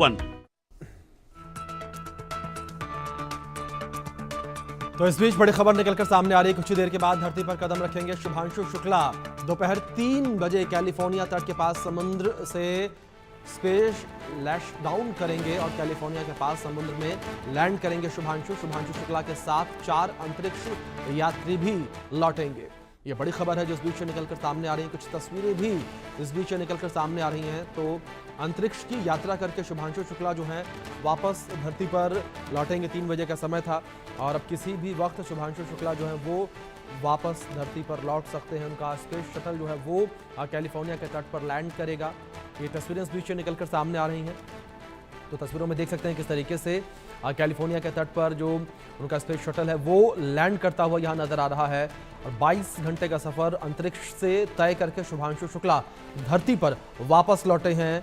One. तो इस बीच बड़ी खबर निकलकर सामने आ रही है। कुछ ही देर के बाद धरती पर कदम रखेंगे शुभांशु शुक्ला। दोपहर 3 बजे कैलिफोर्निया तट के पास समुद्र से स्पेस लैश डाउन करेंगे और कैलिफोर्निया के पास समुद्र में लैंड करेंगे शुभांशु शुक्ला के साथ 4 अंतरिक्ष यात्री भी लौटेंगे। ये बड़ी खबर है जो इस बीच से निकलकर सामने आ रही है। कुछ तस्वीरें भी इस बीच से निकलकर सामने आ रही हैं। तो अंतरिक्ष की यात्रा करके शुभांशु शुक्ला जो हैं वापस धरती पर लौटेंगे। 3 बजे का समय था और अब किसी भी वक्त शुभांशु शुक्ला जो है वो वापस धरती पर लौट सकते हैं। उनका स्पेस शटल जो है वो कैलिफोर्निया के तट पर लैंड करेगा। ये तस्वीरें इस बीच से निकलकर सामने आ रही हैं। तो तस्वीरों में देख सकते हैं किस तरीके से कैलिफोर्निया के तट पर जो उनका स्पेस शटल है वो लैंड करता हुआ यहाँ नजर आ रहा है। और 22 घंटे का सफर अंतरिक्ष से तय करके शुभांशु शुक्ला धरती पर वापस लौटे हैं।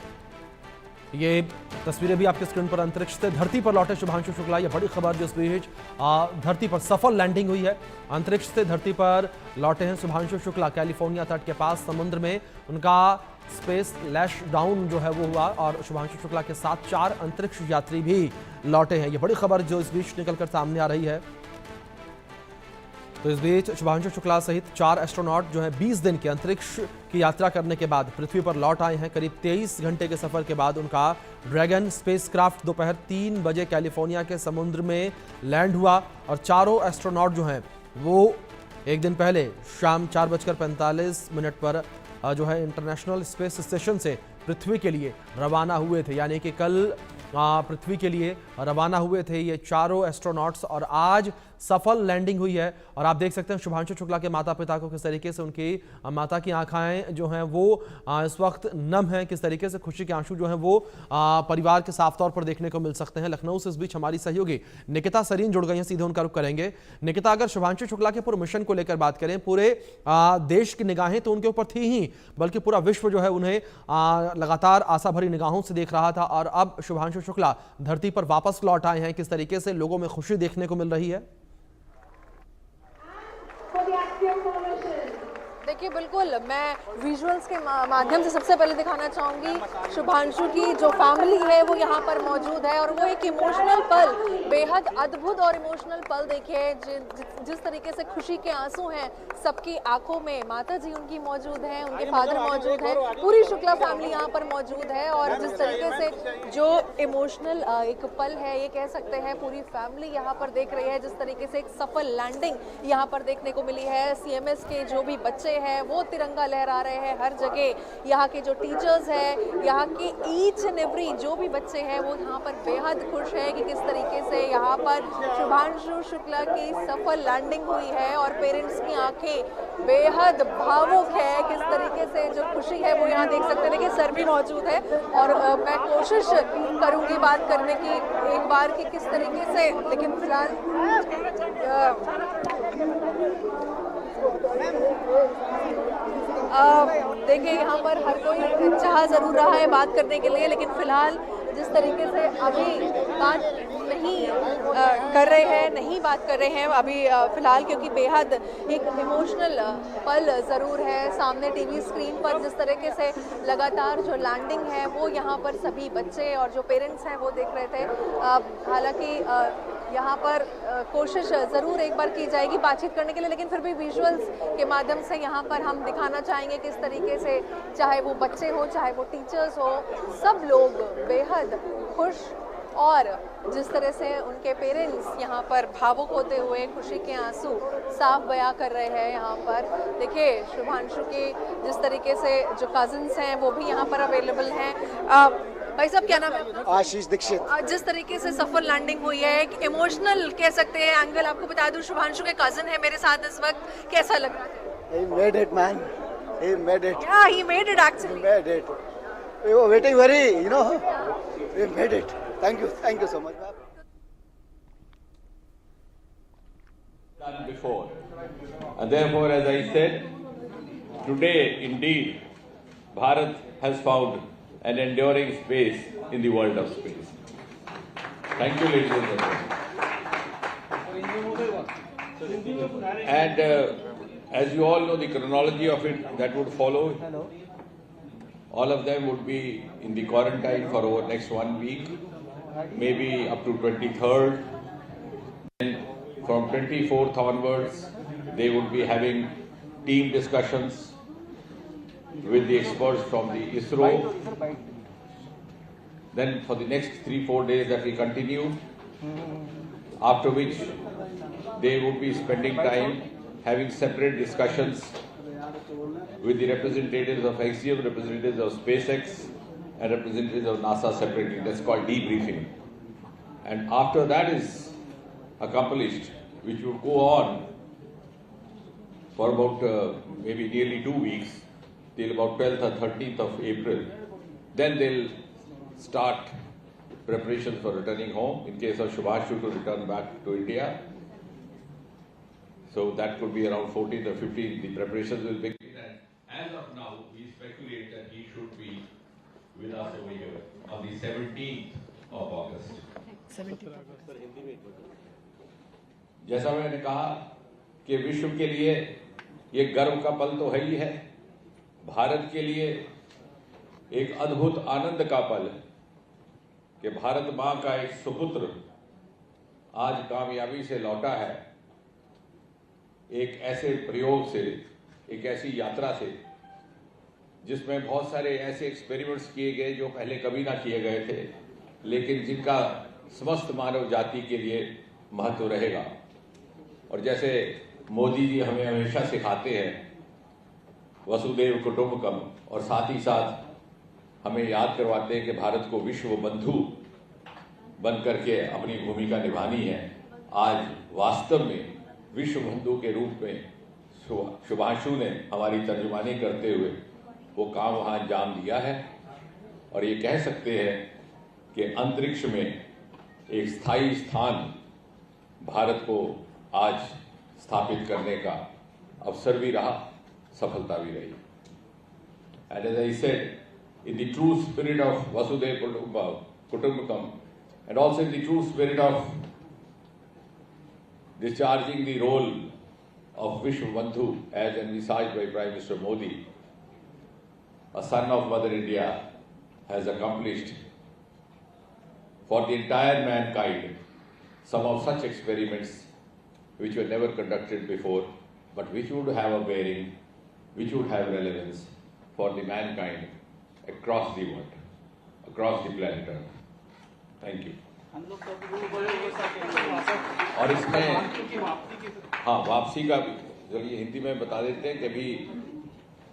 ये तस्वीरें भी आपके स्क्रीन पर अंतरिक्ष से धरती पर लौटे शुभांशु शुक्ला। ये बड़ी खबर जो इस बीच धरती पर सफल लैंडिंग हुई है। अंतरिक्ष से धरती पर लौटे हैं शुभांशु शुक्ला। कैलिफोर्निया तट के पास समुद्र में उनका स्पेस लैश डाउन जो है वो हुआ और शुभांशु शुक्ला के साथ 4 अंतरिक्ष यात्री भी लौटे हैं। ये बड़ी खबर जो इस बीच निकलकर सामने आ रही है। तो इस बीच शुभांशु शुक्ला सहित 4 एस्ट्रोनॉट जो है 20 दिन के अंतरिक्ष की यात्रा करने के बाद पृथ्वी पर लौट आए हैं। करीब 23 घंटे के सफर के बाद उनका ड्रैगन स्पेसक्राफ्ट दोपहर 3 बजे कैलिफोर्निया के समुद्र में लैंड हुआ और चारों एस्ट्रोनॉट जो हैं वो एक दिन पहले शाम 4:45 पर जो है इंटरनेशनल स्पेस स्टेशन से पृथ्वी के लिए रवाना हुए थे। यानी कि कल पृथ्वी के लिए रवाना हुए थे ये चारों एस्ट्रोनॉट्स और आज सफल लैंडिंग हुई है। और आप देख सकते हैं शुभांशु शुक्ला के माता पिता को किस तरीके से उनकी माता की आंखें जो हैं वो इस वक्त नम हैं। किस तरीके से खुशी के आंसू जो हैं वो परिवार के साफ तौर पर देखने को मिल सकते हैं। लखनऊ से इस बीच हमारी सहयोगी निकिता सरीन जुड़ गई हैं, सीधे उनका रुख करेंगे। निकिता, अगर शुभांशु शुक्ला के पूरे मिशन को लेकर बात करें, पूरे देश की निगाहें तो उनके ऊपर थी ही, बल्कि पूरा विश्व जो है उन्हें लगातार आशा भरी निगाहों से देख रहा था और अब शुभांशु शुक्ला धरती पर वापस लौट आए हैं। किस तरीके से लोगों में खुशी देखने को मिल रही है? देखिए, बिल्कुल मैं विजुअल्स के माध्यम से सबसे पहले दिखाना चाहूँगी शुभांशु की जो फैमिली है वो यहाँ पर मौजूद है और वो एक इमोशनल पल, बेहद अद्भुत और इमोशनल पल देखिए जिस तरीके से खुशी के आंसू हैं सबकी आंखों में। माता जी उनकी मौजूद हैं, उनके फादर मौजूद हैं, पूरी शुक्ला फैमिली यहाँ पर मौजूद है और जिस तरीके से जो इमोशनल एक पल है ये कह सकते हैं पूरी फैमिली यहाँ पर देख रही है। जिस तरीके से एक सफल लैंडिंग यहाँ पर देखने को मिली है। CMS के जो भी बच्चे हैं वो तिरंगा लहरा रहे हैं हर जगह। यहाँ के जो टीचर्स हैं, यहाँ के ईच एंड एवरी जो भी बच्चे हैं वो यहाँ पर बेहद खुश है कि किस तरीके से यहाँ पर शुभांशु शुक्ला की सफल लैंडिंग हुई है और पेरेंट्स की आंखें बेहद भावुक है। किस तरीके से जो खुशी है वो यहाँ देख सकते हैं कि सर भी मौजूद है और मैं कोशिश करूँगी बात करने की एक बार कि किस तरीके से, लेकिन फिलहाल देखिए यहाँ पर हर कोई चाह जरूर रहा है बात करने के लिए, लेकिन फिलहाल जिस तरीके से अभी बात नहीं बात कर रहे हैं अभी फिलहाल, क्योंकि बेहद एक इमोशनल पल ज़रूर है। सामने टीवी स्क्रीन पर जिस तरीके से लगातार जो लैंडिंग है वो यहाँ पर सभी बच्चे और जो पेरेंट्स हैं वो देख रहे थे। हालांकि यहाँ पर कोशिश ज़रूर एक बार की जाएगी बातचीत करने के लिए, लेकिन फिर भी विजुअल्स के माध्यम से यहाँ पर हम दिखाना चाहेंगे किस तरीके से चाहे वो बच्चे हो चाहे वो टीचर्स हो, सब लोग बेहद खुश और जिस तरह से उनके पेरेंट्स यहाँ पर भावुक होते हुए खुशी के आंसू साफ बयां कर रहे हैं। यहाँ पर देखिए शुभांशु के जिस तरीके से जो कजिन्स हैं वो भी यहाँ पर अवेलेबल हैं। भाई साहब, क्या नाम है? आशीष दीक्षित। जिस तरीके से सफल लैंडिंग हुई है, एक इमोशनल कह सकते हैं एंगल, आपको बता दूं शुभांशु के कजिन है मेरे साथ इस वक्त, कैसा लग रहा है? He made it, man. He made it. Yeah, he made it actually. He made it. We were waiting very, we made it. Thank you so much. Done before, and therefore, as I said, today indeed, Bharat has found an enduring space in the world of space. Thank you, ladies and gentlemen. And as you all know, the chronology of it that would follow. All of them would be in the quarantine for over next 1 week, maybe up to 23rd. And from 24th onwards, they would be having team discussions with the experts from the ISRO. Then for the next 3-4 days that we continue, after which they would be spending time having separate discussions with the representatives of Axiom, representatives of SpaceX, and representatives of NASA separately. That's called debriefing. And after that is accomplished, which would go on for about maybe nearly 2 weeks, till about 12th or 13th of April, then they'll start preparations for returning home in case of Shubhashu to return back to India. So that could be around 14th or 15th, the preparations will begin. And as of now, we speculate that he should be with us over here on the 17th of August. जैसा मैंने कहा कि विश्व के लिए ये गर्व का पल तो है ही है, भारत के लिए एक अद्भुत आनंद का पल कि भारत मां का एक सुपुत्र आज कामयाबी से लौटा है, एक ऐसे प्रयोग से, एक ऐसी यात्रा से जिसमें बहुत सारे ऐसे एक्सपेरिमेंट्स किए गए जो पहले कभी ना किए गए थे, लेकिन जिनका समस्त मानव जाति के लिए महत्व रहेगा। और जैसे मोदी जी हमें हमेशा सिखाते हैं वसुदेव कुटुंबकम, और साथ ही साथ हमें याद करवाते हैं कि भारत को विश्व बंधु बन करके अपनी भूमिका निभानी है। आज वास्तव में विश्व बंधु के रूप में शुभांशु ने हमारी तर्जुमानी करते हुए वो काम वहाँ अंजाम दिया है, और ये कह सकते हैं कि अंतरिक्ष में एक स्थायी स्थान भारत को आज स्थापित करने का अवसर भी रहा, सफलता भी रही। And as I said, in the true spirit of Vasudhaiva Kutumbakam, and also in the true spirit of discharging the role of Vishwa Bandhu as envisaged by Prime Minister Modi, a son of Mother India has accomplished for the entire mankind some of such experiments which were never conducted before, but which would have a bearing, which would have relevance for the mankind across the world, across the planet Earth. Thank you. और इसमें हाँ, वापसी का भी चलिए हिंदी में बता देते हैं कि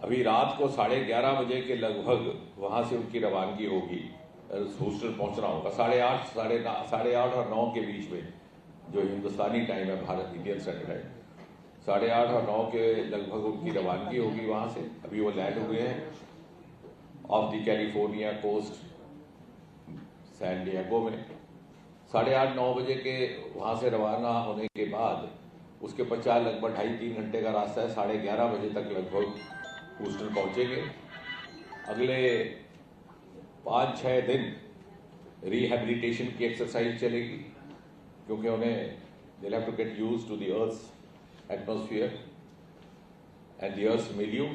अभी रात को 11:30 बजे के लगभग वहाँ से उनकी रवानगी होगी, हूस्टन पहुँचना होगा 8:30 और 9 के बीच में, जो हिंदुस्तानी टाइम है, भारत इंडियन स्टैंडर्ड टाइम, 8:30 और 9 के लगभग उनकी रवानगी होगी वहाँ से। अभी वो लैंड हुए हैं off the California coast San Diego में। 8:30-9 बजे के वहाँ से रवाना होने के बाद उसके पश्चात लगभग 2.5-3 घंटे का रास्ता है, 11:30 बजे तक लगभग हूस्टन पहुँचेंगे। अगले 5-6 दिन रिहेबिलिटेशन की एक्सरसाइज चलेगी, क्योंकि उन्हें they have to get used to the earth's atmosphere and the earth's milieu.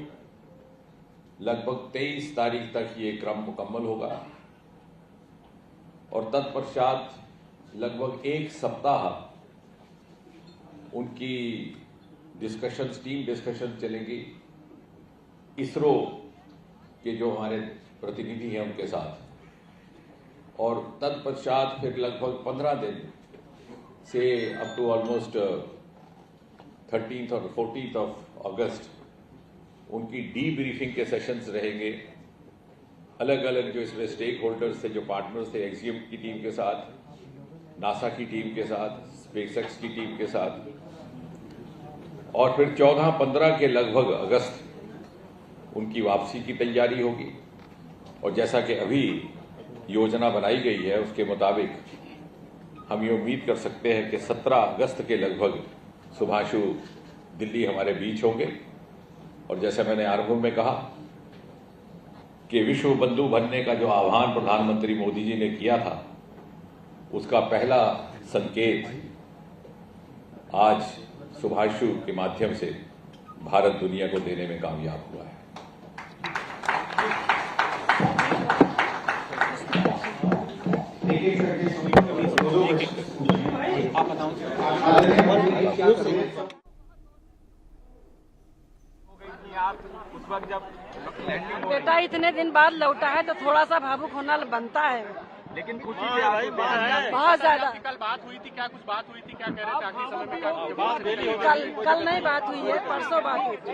लगभग 23 तारीख तक ये क्रम मुकम्मल होगा, और तत्पश्चात लगभग 1 सप्ताह उनकी डिस्कशंस, टीम डिस्कशन चलेगी इसरो के जो हमारे प्रतिनिधि हैं उनके साथ, और तत्पश्चात फिर लगभग 15 दिन से अप टू ऑलमोस्ट 13th और 14th ऑफ अगस्त उनकी डीब्रीफिंग के सेशंस रहेंगे। अलग अलग जो इसमें स्टेक होल्डर्स थे, जो पार्टनर्स थे, एक्सियम की टीम के साथ, नासा की टीम के साथ, स्पेसएक्स की टीम के साथ, और फिर 14-15 के लगभग अगस्त उनकी वापसी की तैयारी होगी। और जैसा कि अभी योजना बनाई गई है उसके मुताबिक हम ये उम्मीद कर सकते हैं कि 17 अगस्त के लगभग शुभांशु दिल्ली हमारे बीच होंगे। और जैसे मैंने आरंभ में कहा कि विश्व बंधु बनने का जो आह्वान प्रधानमंत्री मोदी जी ने किया था, उसका पहला संकेत आज शुभांशु के माध्यम से भारत दुनिया को देने में कामयाब हुआ है। इतने दिन बाद लौटा है तो थोड़ा सा भावुक होना बनता है, लेकिन खुशी से आपकी बात है। बहुत ज्यादा। कल बात हुई थी, क्या कुछ बात हुई थी, क्या कह रहे थे आखिरी समय में? कल नहीं बात हुई है, परसों बात हुई थी।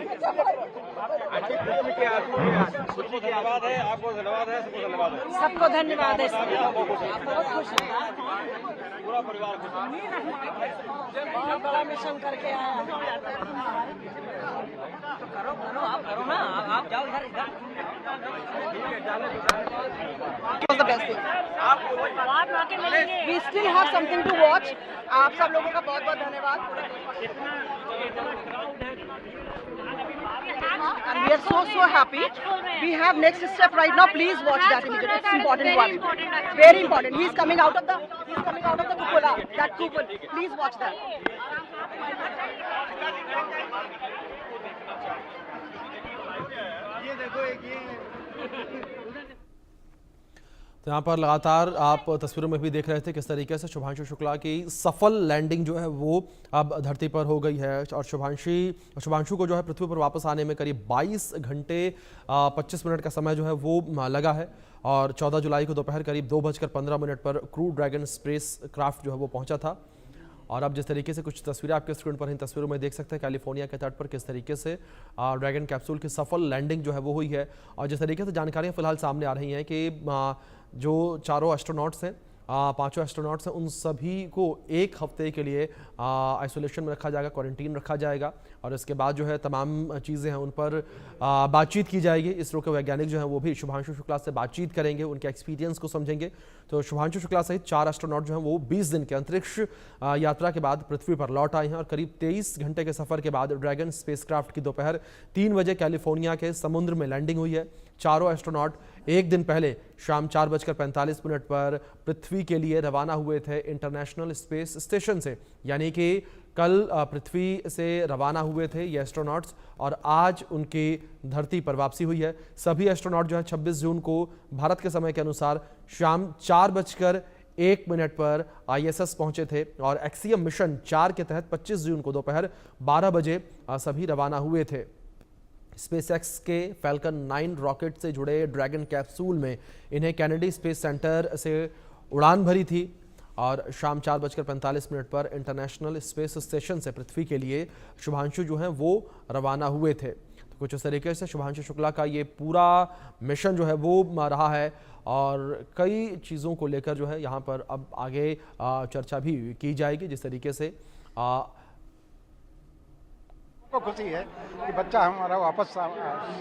खुशी की आवाज है, आपको धन्यवाद है, सबको धन्यवाद है। सबको धन्यवाद है, बहुत खुश है, पूरा परिवार खुश है। बहुत बड़ा मिशन करके आया। करो ना, आप जाओ इधर। was the best thing. We still have something to watch. आप सब लोगों का बहुत बहुत धन्यवाद। And we are so happy. We have next step right now. Please watch that immediately. It's important one. Very important. He's coming out of the cupola. That cupola. Please watch that. ये देखो एक ये तो यहाँ पर लगातार आप तस्वीरों में भी देख रहे थे किस तरीके से शुभांशु शुक्ला की सफल लैंडिंग जो है वो अब धरती पर हो गई है और शुभांशु को जो है पृथ्वी पर वापस आने में करीब 22 घंटे 25 मिनट का समय जो है वो लगा है और 14 जुलाई को दोपहर करीब 2:15 पर क्रू ड्रैगन स्पेस क्राफ्ट जो है वो पहुंचा था। और अब जिस तरीके से कुछ तस्वीरें आपके स्क्रीन पर इन तस्वीरों में देख सकते हैं कैलिफोर्निया के तट पर किस तरीके से ड्रैगन कैप्सूल की सफल लैंडिंग जो है वो हुई है और जिस तरीके से जानकारियां फिलहाल सामने आ रही हैं कि जो चारों एस्ट्रोनॉट्स हैं, 5 एस्ट्रोनॉट्स हैं, उन सभी को 1 हफ्ते के लिए आइसोलेशन में रखा जाएगा, क्वारंटीन रखा जाएगा और इसके बाद जो है तमाम चीज़ें हैं उन पर बातचीत की जाएगी। इसरो के वैज्ञानिक जो हैं वो भी शुभांशु शुक्ला से बातचीत करेंगे, उनके एक्सपीरियंस को समझेंगे। तो शुभांशु शुक्ला सहित 4 एस्ट्रोनॉट जो हैं वो 20 दिन के अंतरिक्ष यात्रा के बाद पृथ्वी पर लौट आए हैं और करीब 23 घंटे के सफर के बाद ड्रैगन स्पेसक्राफ्ट की दोपहर 3 बजे कैलिफोर्निया के समुद्र में लैंडिंग हुई है। चारों एस्ट्रोनॉट एक दिन पहले शाम 4:45 पर पृथ्वी के लिए रवाना हुए थे इंटरनेशनल स्पेस स्टेशन से, यानी कि कल पृथ्वी से रवाना हुए थे ये एस्ट्रोनॉट्स और आज उनकी धरती पर वापसी हुई है। सभी एस्ट्रोनॉट जो है 26 जून को भारत के समय के अनुसार शाम 4:01 पर ISS पहुंचे थे और एक्सियम मिशन 4 के तहत 25 जून को दोपहर 12 बजे सभी रवाना हुए थे। स्पेसएक्स के फैल्कन 9 रॉकेट से जुड़े ड्रैगन कैप्सूल में इन्हें कैनेडी स्पेस सेंटर से उड़ान भरी थी और शाम 4:45 पर इंटरनेशनल स्पेस स्टेशन से पृथ्वी के लिए शुभांशु जो हैं वो रवाना हुए थे। तो कुछ इस तरीके से शुभांशु शुक्ला का ये पूरा मिशन जो है वो रहा है और कई चीज़ों को लेकर जो है यहाँ पर अब आगे चर्चा भी की जाएगी। जिस तरीके से को खुशी है कि बच्चा हमारा वापस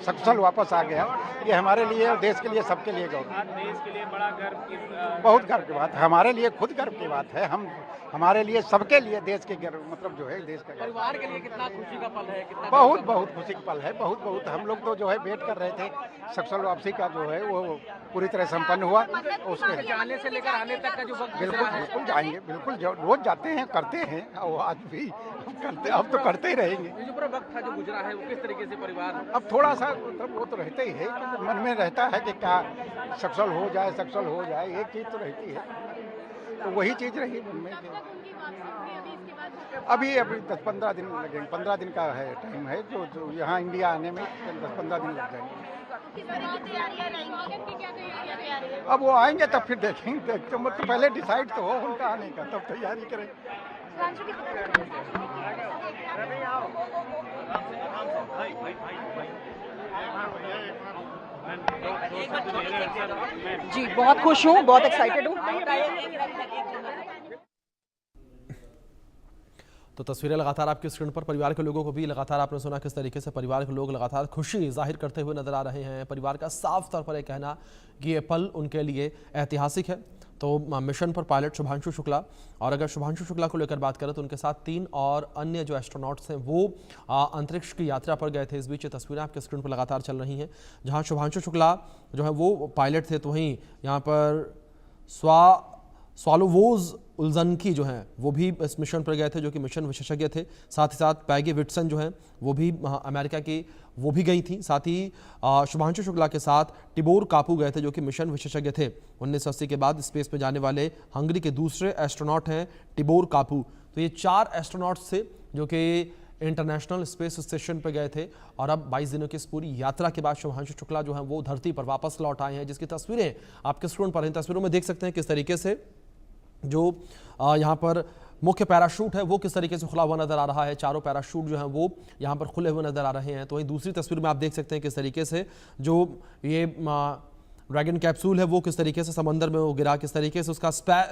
सकुशल वापस आ गया, ये हमारे लिए और देश के लिए सबके लिए गौरव, देश के लिए बड़ा गर्व की बहुत गर्व की बात है, हमारे लिए खुद गर्व की बात है, हम हमारे लिए सबके लिए देश के गर्व मतलब जो है देश का परिवार के लिए कितना खुशी का पल है, कितना बहुत खुशी का पल है, बहुत हम लोग तो जो है वेट कर रहे थे सकुशल वापसी का जो है वो पूरी तरह संपन्न हुआ। उसके जाने से लेकर आने तक का जो वक्त बिल्कुल जाएंगे, बिल्कुल रोज जाते हैं, करते हैं और आज भी करते, अब तो करते ही रहेंगे। जो पूरा वक्त था जो गुजरा है वो किस तरीके से परिवार अब थोड़ा सा मतलब वो तो रहता ही है कि मन में रहता है कि क्या सकुशल हो जाए, एक चीज़ तो रहती है, तो वही चीज़ रही मन में। अभी 10-15 दिन लगेंगे, 15 दिन का है टाइम है जो यहाँ इंडिया आने में 10-15 दिन लग जाएंगे। अब वो आएंगे तब फिर देखेंगे, तो मतलब पहले डिसाइड तो हो उनका आने का, तब तैयारी करें। जी बहुत खुश हूँ, बहुत एक्साइटेड हूँ। तो तस्वीरें लगातार आपकी स्क्रीन पर परिवार के लोगों को भी लगातार आपने सुना किस तरीके से परिवार के लोग लगातार खुशी जाहिर करते हुए नजर आ रहे हैं। परिवार का साफ तौर पर यह कहना कि ये पल उनके लिए ऐतिहासिक है। तो मिशन पर पायलट शुभांशु शुक्ला, और अगर शुभांशु शुक्ला को लेकर बात करें तो उनके साथ 3 और अन्य जो एस्ट्रोनॉट्स हैं वो अंतरिक्ष की यात्रा पर गए थे। इस बीच ये तस्वीरें आपके स्क्रीन पर लगातार चल रही हैं जहां शुभांशु शुक्ला जो है वो पायलट थे, तो वहीं यहाँ पर स्वालोवोज उल्जनकी जो हैं वो भी इस मिशन पर गए थे जो कि मिशन विशेषज्ञ थे। साथ ही साथ पैगी विट्सन जो हैं वो भी अमेरिका की वो भी गई थी। साथ ही शुभांशु शुक्ला के साथ टिबोर कापू गए थे जो कि मिशन विशेषज्ञ थे। 1980 के बाद स्पेस में जाने वाले हंगरी के दूसरे एस्ट्रोनॉट हैं टिबोर कापू। तो ये 4 एस्ट्रोनॉट्स थे जो कि इंटरनेशनल स्पेस स्टेशन पर गए थे और अब 22 दिनों की इस पूरी यात्रा के बाद शुभांशु शुक्ला जो है वो धरती पर वापस लौट आए हैं, जिसकी तस्वीरें आपके स्क्रीन पर हैं। तस्वीरों में देख सकते हैं किस तरीके से जो यहाँ पर मुख्य पैराशूट है वो किस तरीके से खुला हुआ नजर आ रहा है। चारों पैराशूट जो हैं वो यहाँ पर खुले हुए नजर आ रहे हैं। तो वहीं दूसरी तस्वीर में आप देख सकते हैं किस तरीके से जो ये ड्रैगन कैप्सूल है वो किस तरीके से समंदर में वो गिरा, किस तरीके से उसका